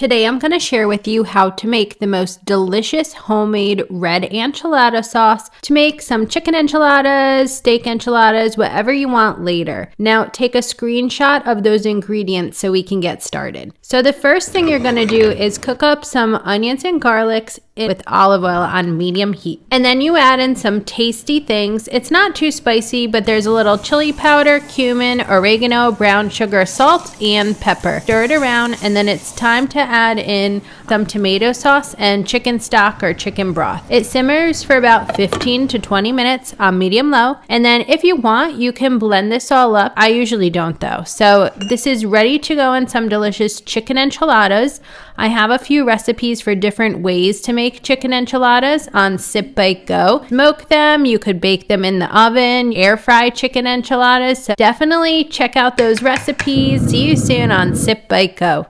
Today I'm going to share with you how to make the most delicious homemade red enchilada sauce to make some chicken enchiladas, steak enchiladas, whatever you want later. Now take a screenshot of those ingredients so we can get started. So the first thing you're going to do is cook up some onions and garlics with olive oil on medium heat. And then you add in some tasty things. It's not too spicy, but there's a little chili powder, cumin, oregano, brown sugar, salt, and pepper. Stir it around, and then it's time to add in some tomato sauce and chicken stock or chicken broth. It simmers for about 15 to 20 minutes on medium low. And then if you want, you can blend this all up. I usually don't though. So this is ready to go in some delicious chicken enchiladas. I have a few recipes for different ways to make chicken enchiladas on Sip, Bake, Go. Smoke them, you could bake them in the oven, air fry chicken enchiladas. So definitely check out those recipes. See you soon on Sip, Bake, Go.